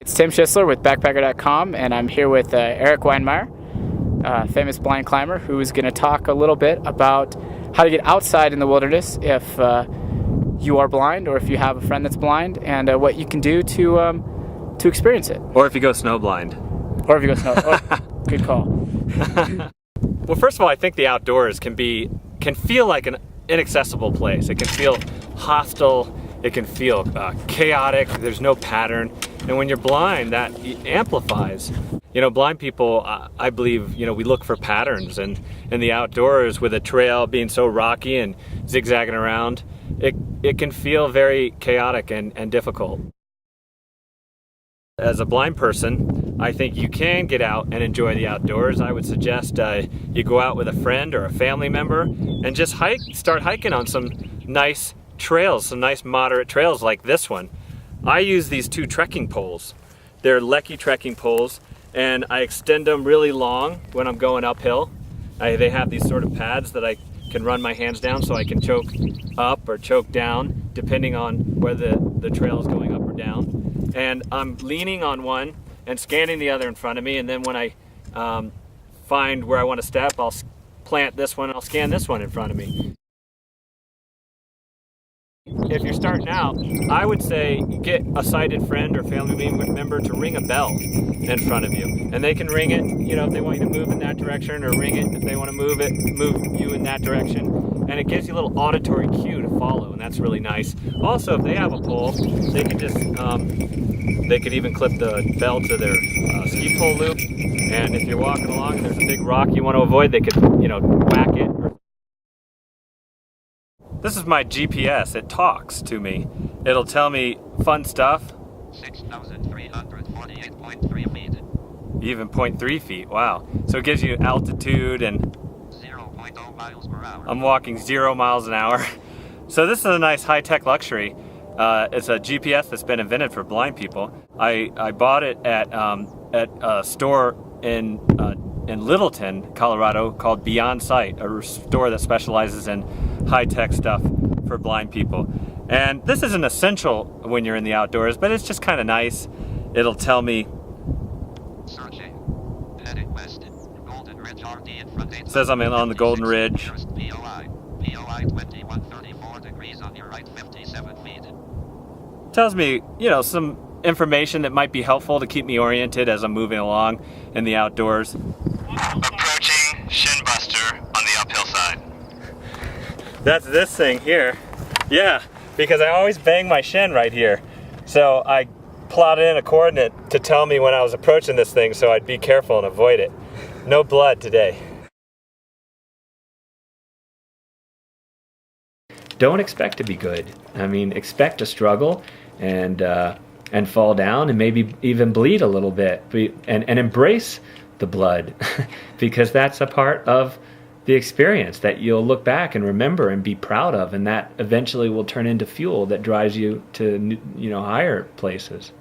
It's Tim Schisler with Backpacker.com, and I'm here with Erik Weihenmayer, famous blind climber, who is going to talk a little bit about how to get outside in the wilderness if you are blind or if you have a friend that's blind, and what you can do to experience it. Or if you go snowblind. Or if you go snow. Oh, good call. Well, first of all, I think the outdoors can feel like an inaccessible place. It can feel hostile. It can feel chaotic. There's no pattern. And when you're blind, that amplifies. You know, blind people, I believe, you know, we look for patterns, and in the outdoors with a trail being so rocky and zigzagging around, it can feel very chaotic and difficult. As a blind person, I think you can get out and enjoy the outdoors. I would suggest you go out with a friend or a family member and just start hiking on some nice trails, some nice moderate trails like this one. I use these two trekking poles. They're Lecky trekking poles, and I extend them really long when I'm going uphill. They have these sort of pads that I can run my hands down so I can choke up or choke down depending on whether the trail is going up or down. And I'm leaning on one and scanning the other in front of me, and then when I find where I want to step, I'll plant this one and I'll scan this one in front of me. If you're starting out, I would say get a sighted friend or family member to ring a bell in front of you, and they can ring it, you know, if they want you to move in that direction, or ring it if they want to move you in that direction, and it gives you a little auditory cue to follow, and that's really nice. Also, if they have a pole, they can just they could even clip the bell to their ski pole loop, and if you're walking along and there's a big rock you want to avoid, they could, you know, whack it. This is my GPS. It talks to me. It'll tell me fun stuff. 6,348.3 feet. Even 0.3 feet. Wow. So it gives you altitude and 0.0 miles per hour. I'm walking 0 miles an hour. So this is a nice high-tech luxury. It's a GPS that's been invented for blind people. I bought it at a store in Littleton, Colorado, called Beyond Sight, a store that specializes in high-tech stuff for blind people. And this isn't essential when you're in the outdoors, but it's just kind of nice. It'll tell me. Searching. Heading west. Golden Ridge RD in front. It says I'm on the Golden Ridge. POI 2134 degrees on your right, 57 feet. Tells me, you know, some information that might be helpful to keep me oriented as I'm moving along in the outdoors. Approaching shin buster on the uphill side. That's this thing here. Yeah, because I always bang my shin right here. So I plotted in a coordinate to tell me when I was approaching this thing so I'd be careful and avoid it. No blood today. Don't expect to be good. I mean, expect to struggle and fall down and maybe even bleed a little bit, and embrace the blood because that's a part of the experience that you'll look back and remember and be proud of, and that eventually will turn into fuel that drives you to, you know, higher places.